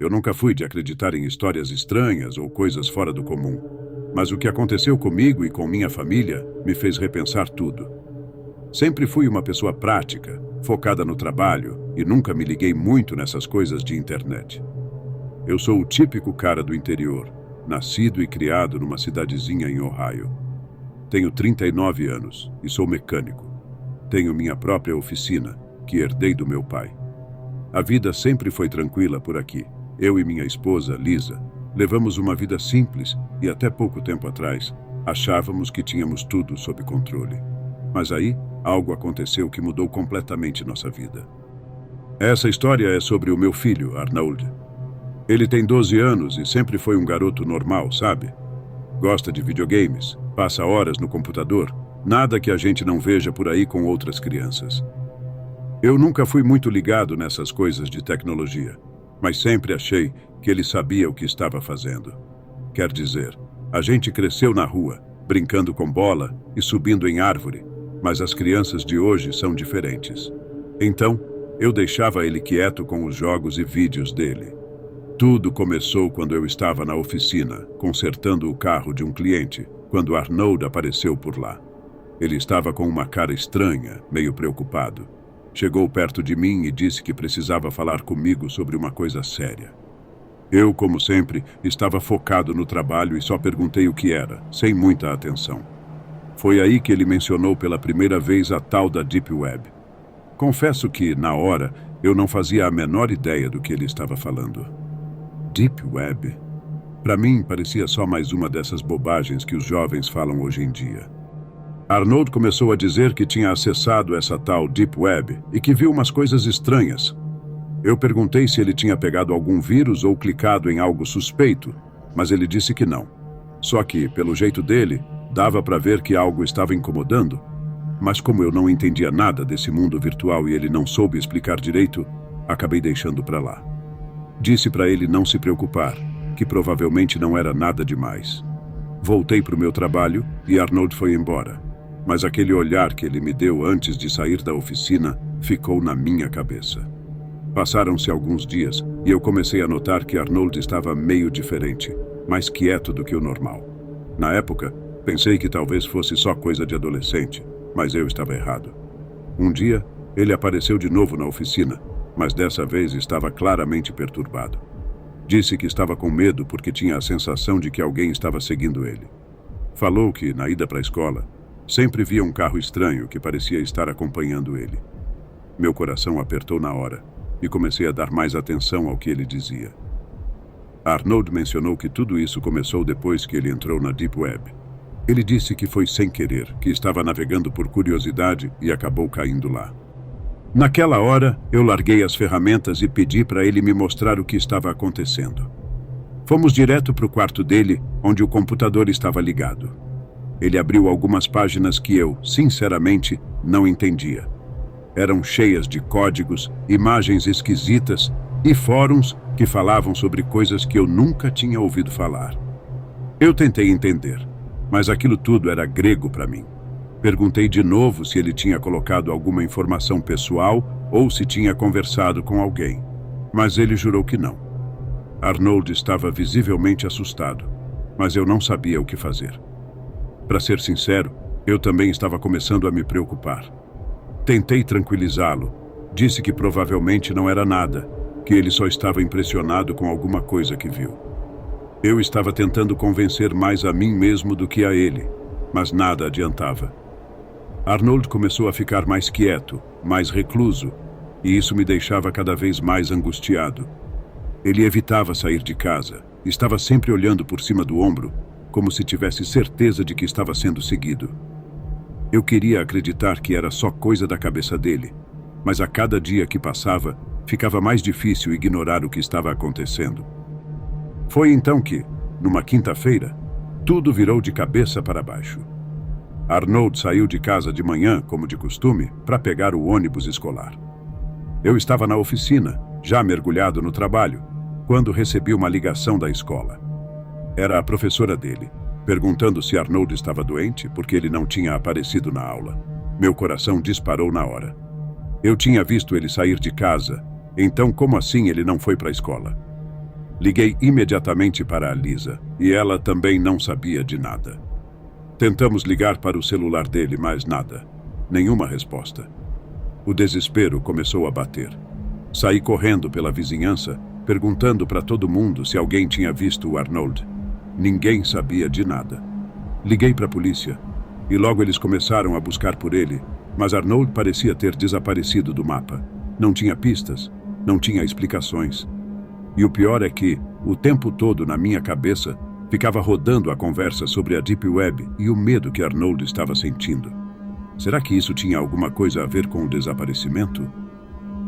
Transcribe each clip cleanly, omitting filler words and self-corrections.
Eu nunca fui de acreditar em histórias estranhas ou coisas fora do comum. Mas o que aconteceu comigo e com minha família me fez repensar tudo. Sempre fui uma pessoa prática, focada no trabalho e nunca me liguei muito nessas coisas de internet. Eu sou o típico cara do interior, nascido e criado numa cidadezinha em Ohio. Tenho 39 anos e sou mecânico. Tenho minha própria oficina, que herdei do meu pai. A vida sempre foi tranquila por aqui. Eu e minha esposa, Lisa, levamos uma vida simples e até pouco tempo atrás achávamos que tínhamos tudo sob controle. Mas aí, algo aconteceu que mudou completamente nossa vida. Essa história é sobre o meu filho, Arnold. Ele tem 12 anos e sempre foi um garoto normal, sabe? Gosta de videogames, passa horas no computador, nada que a gente não veja por aí com outras crianças. Eu nunca fui muito ligado nessas coisas de tecnologia, mas sempre achei que ele sabia o que estava fazendo. Quer dizer, a gente cresceu na rua, brincando com bola e subindo em árvore, mas as crianças de hoje são diferentes. Então, eu deixava ele quieto com os jogos e vídeos dele. Tudo começou quando eu estava na oficina, consertando o carro de um cliente, quando Arnold apareceu por lá. Ele estava com uma cara estranha, meio preocupado. Chegou perto de mim e disse que precisava falar comigo sobre uma coisa séria. Eu, como sempre, estava focado no trabalho e só perguntei o que era, sem muita atenção. Foi aí que ele mencionou pela primeira vez a tal da Deep Web. Confesso que, na hora, eu não fazia a menor ideia do que ele estava falando. Deep Web? Para mim, parecia só mais uma dessas bobagens que os jovens falam hoje em dia. Arnold começou a dizer que tinha acessado essa tal Deep Web e que viu umas coisas estranhas. Eu perguntei se ele tinha pegado algum vírus ou clicado em algo suspeito, mas ele disse que não. Só que, pelo jeito dele, dava para ver que algo estava incomodando. Mas como eu não entendia nada desse mundo virtual e ele não soube explicar direito, acabei deixando para lá. Disse para ele não se preocupar, que provavelmente não era nada demais. Voltei para o meu trabalho e Arnold foi embora. Mas aquele olhar que ele me deu antes de sair da oficina ficou na minha cabeça. Passaram-se alguns dias e eu comecei a notar que Arnold estava meio diferente, mais quieto do que o normal. Na época, pensei que talvez fosse só coisa de adolescente, mas eu estava errado. Um dia, ele apareceu de novo na oficina, mas dessa vez estava claramente perturbado. Disse que estava com medo porque tinha a sensação de que alguém estava seguindo ele. Falou que, na ida para a escola, sempre via um carro estranho que parecia estar acompanhando ele. Meu coração apertou na hora e comecei a dar mais atenção ao que ele dizia. Arnold mencionou que tudo isso começou depois que ele entrou na Deep Web. Ele disse que foi sem querer, que estava navegando por curiosidade e acabou caindo lá. Naquela hora, eu larguei as ferramentas e pedi para ele me mostrar o que estava acontecendo. Fomos direto para o quarto dele, onde o computador estava ligado. Ele abriu algumas páginas que eu, sinceramente, não entendia. Eram cheias de códigos, imagens esquisitas e fóruns que falavam sobre coisas que eu nunca tinha ouvido falar. Eu tentei entender, mas aquilo tudo era grego para mim. Perguntei de novo se ele tinha colocado alguma informação pessoal ou se tinha conversado com alguém, mas ele jurou que não. Arnold estava visivelmente assustado, mas eu não sabia o que fazer. Para ser sincero, eu também estava começando a me preocupar. Tentei tranquilizá-lo. Disse que provavelmente não era nada, que ele só estava impressionado com alguma coisa que viu. Eu estava tentando convencer mais a mim mesmo do que a ele, mas nada adiantava. Arnold começou a ficar mais quieto, mais recluso, e isso me deixava cada vez mais angustiado. Ele evitava sair de casa, estava sempre olhando por cima do ombro, como se tivesse certeza de que estava sendo seguido. Eu queria acreditar que era só coisa da cabeça dele, mas a cada dia que passava, ficava mais difícil ignorar o que estava acontecendo. Foi então que, numa quinta-feira, tudo virou de cabeça para baixo. Arnold saiu de casa de manhã, como de costume, para pegar o ônibus escolar. Eu estava na oficina, já mergulhado no trabalho, quando recebi uma ligação da escola. Era a professora dele, perguntando se Arnold estava doente porque ele não tinha aparecido na aula. Meu coração disparou na hora. Eu tinha visto ele sair de casa, então como assim ele não foi para a escola? Liguei imediatamente para a Lisa, e ela também não sabia de nada. Tentamos ligar para o celular dele, mas nada. Nenhuma resposta. O desespero começou a bater. Saí correndo pela vizinhança, perguntando para todo mundo se alguém tinha visto o Arnold. Ninguém sabia de nada. Liguei para a polícia, e logo eles começaram a buscar por ele, mas Arnold parecia ter desaparecido do mapa. Não tinha pistas, não tinha explicações. E o pior é que, o tempo todo na minha cabeça, ficava rodando a conversa sobre a Deep Web e o medo que Arnold estava sentindo. Será que isso tinha alguma coisa a ver com o desaparecimento?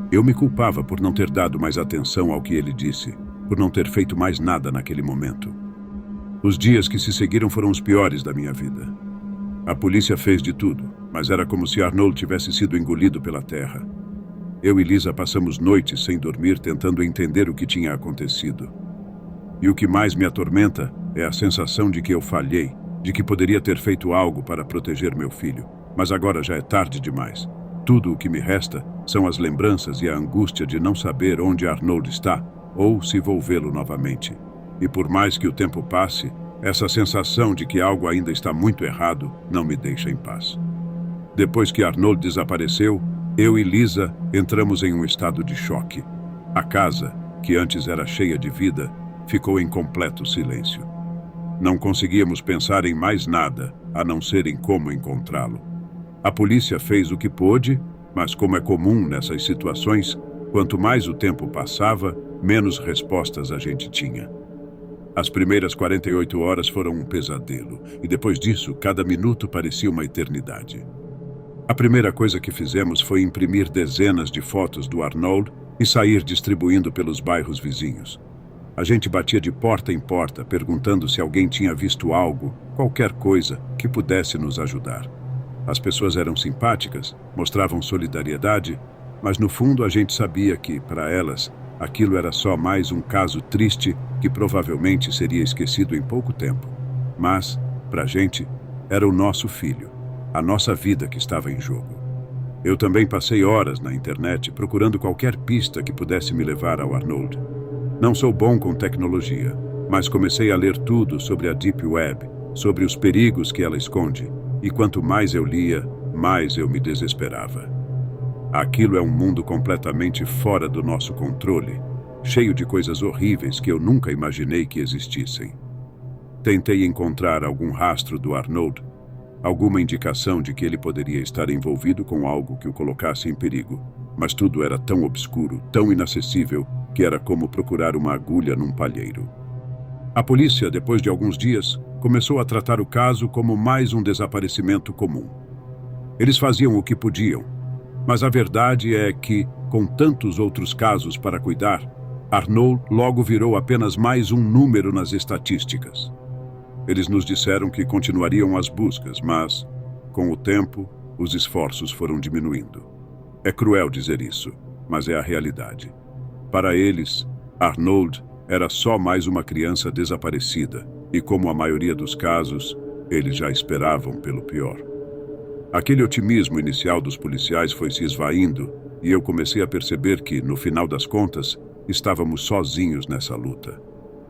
Eu me culpava por não ter dado mais atenção ao que ele disse, por não ter feito mais nada naquele momento. Os dias que se seguiram foram os piores da minha vida. A polícia fez de tudo, mas era como se Arnold tivesse sido engolido pela terra. Eu e Lisa passamos noites sem dormir tentando entender o que tinha acontecido. E o que mais me atormenta é a sensação de que eu falhei, de que poderia ter feito algo para proteger meu filho. Mas agora já é tarde demais. Tudo o que me resta são as lembranças e a angústia de não saber onde Arnold está ou se vou vê-lo novamente. E por mais que o tempo passe, essa sensação de que algo ainda está muito errado não me deixa em paz. Depois que Arnold desapareceu, eu e Lisa entramos em um estado de choque. A casa, que antes era cheia de vida, ficou em completo silêncio. Não conseguíamos pensar em mais nada, a não ser em como encontrá-lo. A polícia fez o que pôde, mas como é comum nessas situações, quanto mais o tempo passava, menos respostas a gente tinha. As primeiras 48 horas foram um pesadelo, e depois disso, cada minuto parecia uma eternidade. A primeira coisa que fizemos foi imprimir dezenas de fotos do Arnold e sair distribuindo pelos bairros vizinhos. A gente batia de porta em porta, perguntando se alguém tinha visto algo, qualquer coisa, que pudesse nos ajudar. As pessoas eram simpáticas, mostravam solidariedade, mas no fundo a gente sabia que, para elas, aquilo era só mais um caso triste que provavelmente seria esquecido em pouco tempo. Mas, para a gente, era o nosso filho, a nossa vida que estava em jogo. Eu também passei horas na internet procurando qualquer pista que pudesse me levar ao Arnold. Não sou bom com tecnologia, mas comecei a ler tudo sobre a Deep Web, sobre os perigos que ela esconde, e quanto mais eu lia, mais eu me desesperava. Aquilo é um mundo completamente fora do nosso controle, cheio de coisas horríveis que eu nunca imaginei que existissem. Tentei encontrar algum rastro do Arnold, alguma indicação de que ele poderia estar envolvido com algo que o colocasse em perigo, mas tudo era tão obscuro, tão inacessível, que era como procurar uma agulha num palheiro. A polícia, depois de alguns dias, começou a tratar o caso como mais um desaparecimento comum. Eles faziam o que podiam, mas a verdade é que, com tantos outros casos para cuidar, Arnold logo virou apenas mais um número nas estatísticas. Eles nos disseram que continuariam as buscas, mas, com o tempo, os esforços foram diminuindo. É cruel dizer isso, mas é a realidade. Para eles, Arnold era só mais uma criança desaparecida, e como a maioria dos casos, eles já esperavam pelo pior. Aquele otimismo inicial dos policiais foi se esvaindo, e eu comecei a perceber que, no final das contas, estávamos sozinhos nessa luta.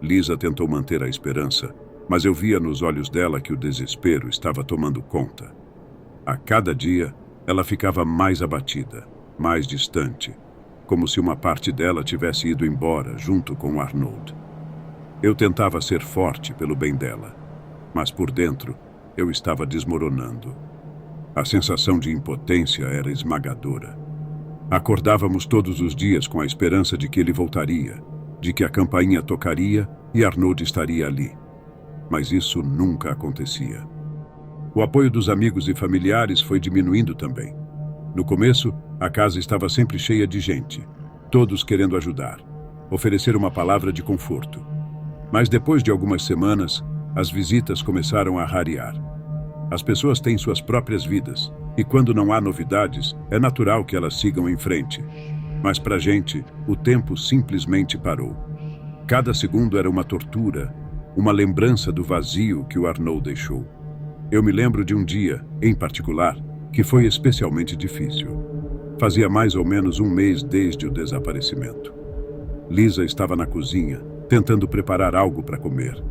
Lisa tentou manter a esperança, mas eu via nos olhos dela que o desespero estava tomando conta. A cada dia, ela ficava mais abatida, mais distante, como se uma parte dela tivesse ido embora junto com Arnold. Eu tentava ser forte pelo bem dela, mas por dentro eu estava desmoronando. A sensação de impotência era esmagadora. Acordávamos todos os dias com a esperança de que ele voltaria, de que a campainha tocaria e Arnold estaria ali. Mas isso nunca acontecia. O apoio dos amigos e familiares foi diminuindo também. No começo, a casa estava sempre cheia de gente, todos querendo ajudar, oferecer uma palavra de conforto. Mas depois de algumas semanas, as visitas começaram a rarear. As pessoas têm suas próprias vidas, e quando não há novidades, é natural que elas sigam em frente. Mas para a gente, o tempo simplesmente parou. Cada segundo era uma tortura, uma lembrança do vazio que o Arnold deixou. Eu me lembro de um dia, em particular, que foi especialmente difícil. Fazia mais ou menos um mês desde o desaparecimento. Lisa estava na cozinha, tentando preparar algo para comer.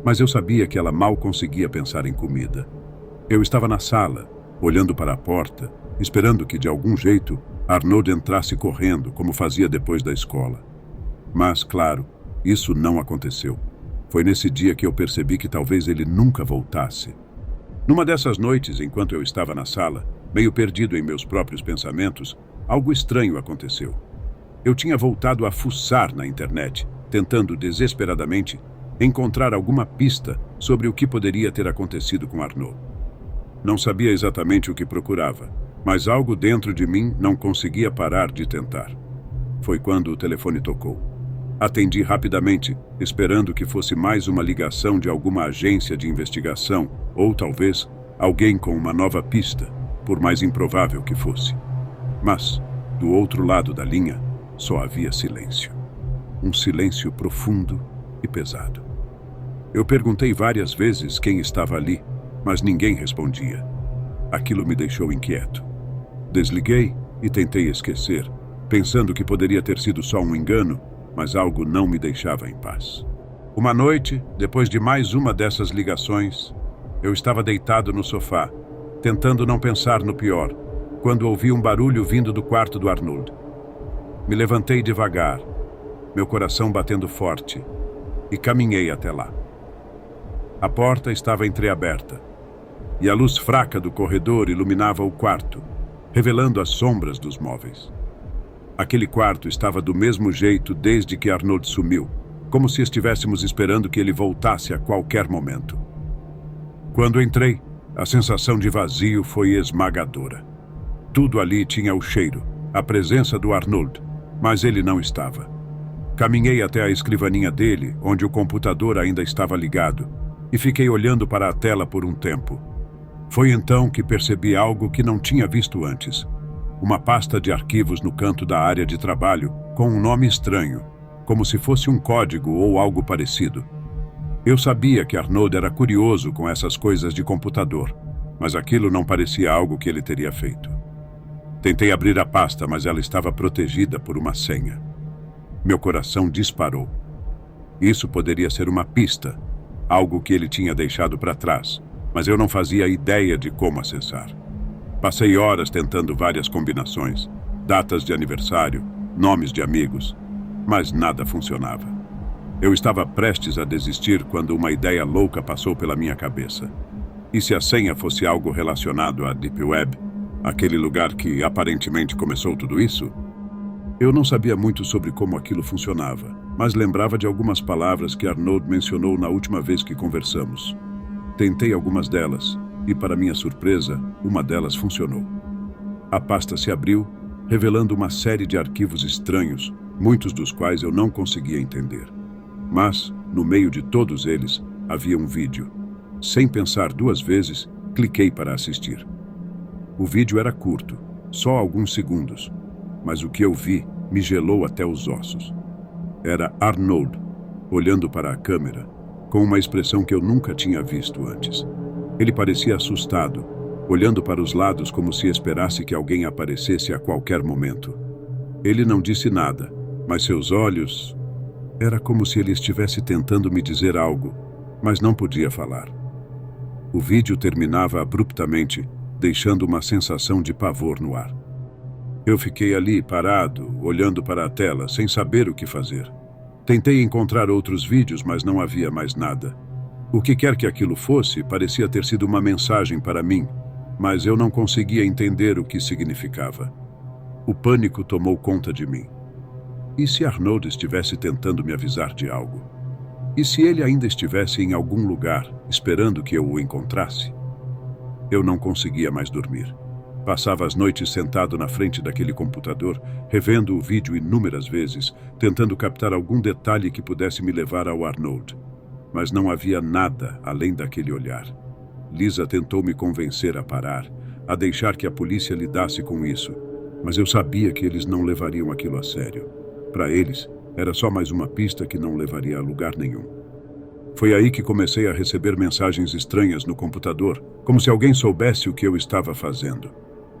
Mas eu sabia que ela mal conseguia pensar em comida. Eu estava na sala, olhando para a porta, esperando que, de algum jeito, Arnold entrasse correndo, como fazia depois da escola. Mas, claro, isso não aconteceu. Foi nesse dia que eu percebi que talvez ele nunca voltasse. Numa dessas noites, enquanto eu estava na sala, meio perdido em meus próprios pensamentos, algo estranho aconteceu. Eu tinha voltado a fuçar na internet, tentando desesperadamente encontrar alguma pista sobre o que poderia ter acontecido com Arnold. Não sabia exatamente o que procurava, mas algo dentro de mim não conseguia parar de tentar. Foi quando o telefone tocou. Atendi rapidamente, esperando que fosse mais uma ligação de alguma agência de investigação, ou talvez alguém com uma nova pista, por mais improvável que fosse. Mas, do outro lado da linha, só havia silêncio. Um silêncio profundo e pesado. Eu perguntei várias vezes quem estava ali, mas ninguém respondia. Aquilo me deixou inquieto. Desliguei e tentei esquecer, pensando que poderia ter sido só um engano, mas algo não me deixava em paz. Uma noite, depois de mais uma dessas ligações, eu estava deitado no sofá, tentando não pensar no pior, quando ouvi um barulho vindo do quarto do Arnold. Me levantei devagar, meu coração batendo forte, e caminhei até lá. A porta estava entreaberta, e a luz fraca do corredor iluminava o quarto, revelando as sombras dos móveis. Aquele quarto estava do mesmo jeito desde que Arnold sumiu, como se estivéssemos esperando que ele voltasse a qualquer momento. Quando entrei, a sensação de vazio foi esmagadora. Tudo ali tinha o cheiro, a presença do Arnold, mas ele não estava. Caminhei até a escrivaninha dele, onde o computador ainda estava ligado, e fiquei olhando para a tela por um tempo. Foi então que percebi algo que não tinha visto antes. Uma pasta de arquivos no canto da área de trabalho, com um nome estranho, como se fosse um código ou algo parecido. Eu sabia que Arnold era curioso com essas coisas de computador, mas aquilo não parecia algo que ele teria feito. Tentei abrir a pasta, mas ela estava protegida por uma senha. Meu coração disparou. Isso poderia ser uma pista, algo que ele tinha deixado para trás, mas eu não fazia ideia de como acessar. Passei horas tentando várias combinações, datas de aniversário, nomes de amigos, mas nada funcionava. Eu estava prestes a desistir quando uma ideia louca passou pela minha cabeça. E se a senha fosse algo relacionado à Deep Web, aquele lugar que aparentemente começou tudo isso? Eu não sabia muito sobre como aquilo funcionava, mas lembrava de algumas palavras que Arnold mencionou na última vez que conversamos. Tentei algumas delas, e para minha surpresa, uma delas funcionou. A pasta se abriu, revelando uma série de arquivos estranhos, muitos dos quais eu não conseguia entender. Mas, no meio de todos eles, havia um vídeo. Sem pensar duas vezes, cliquei para assistir. O vídeo era curto, só alguns segundos, mas o que eu vi me gelou até os ossos. Era Arnold, olhando para a câmera, com uma expressão que eu nunca tinha visto antes. Ele parecia assustado, olhando para os lados como se esperasse que alguém aparecesse a qualquer momento. Ele não disse nada, mas seus olhos... Era como se ele estivesse tentando me dizer algo, mas não podia falar. O vídeo terminava abruptamente, deixando uma sensação de pavor no ar. Eu fiquei ali, parado, olhando para a tela, sem saber o que fazer. Tentei encontrar outros vídeos, mas não havia mais nada. O que quer que aquilo fosse, parecia ter sido uma mensagem para mim, mas eu não conseguia entender o que significava. O pânico tomou conta de mim. E se Arnold estivesse tentando me avisar de algo? E se ele ainda estivesse em algum lugar, esperando que eu o encontrasse? Eu não conseguia mais dormir. Passava as noites sentado na frente daquele computador, revendo o vídeo inúmeras vezes, tentando captar algum detalhe que pudesse me levar ao Arnold. Mas não havia nada além daquele olhar. Lisa tentou me convencer a parar, a deixar que a polícia lidasse com isso, mas eu sabia que eles não levariam aquilo a sério. Para eles, era só mais uma pista que não levaria a lugar nenhum. Foi aí que comecei a receber mensagens estranhas no computador, como se alguém soubesse o que eu estava fazendo.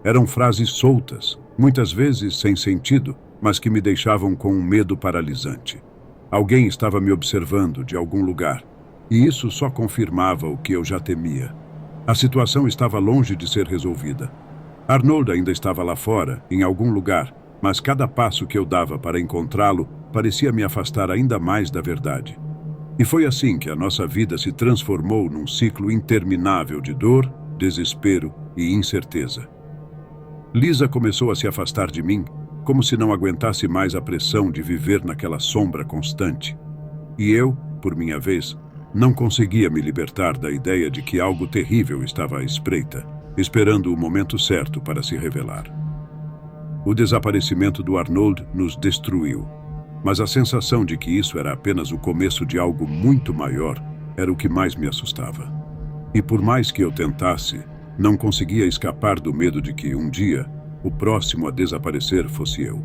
Eram frases soltas, muitas vezes sem sentido, mas que me deixavam com um medo paralisante. Alguém estava me observando de algum lugar, e isso só confirmava o que eu já temia. A situação estava longe de ser resolvida. Arnold ainda estava lá fora, em algum lugar, mas cada passo que eu dava para encontrá-lo parecia me afastar ainda mais da verdade. E foi assim que a nossa vida se transformou num ciclo interminável de dor, desespero e incerteza. Lisa começou a se afastar de mim, como se não aguentasse mais a pressão de viver naquela sombra constante. E eu, por minha vez, não conseguia me libertar da ideia de que algo terrível estava à espreita, esperando o momento certo para se revelar. O desaparecimento do Arnold nos destruiu, mas a sensação de que isso era apenas o começo de algo muito maior era o que mais me assustava. E por mais que eu tentasse, não conseguia escapar do medo de que, um dia, o próximo a desaparecer fosse eu.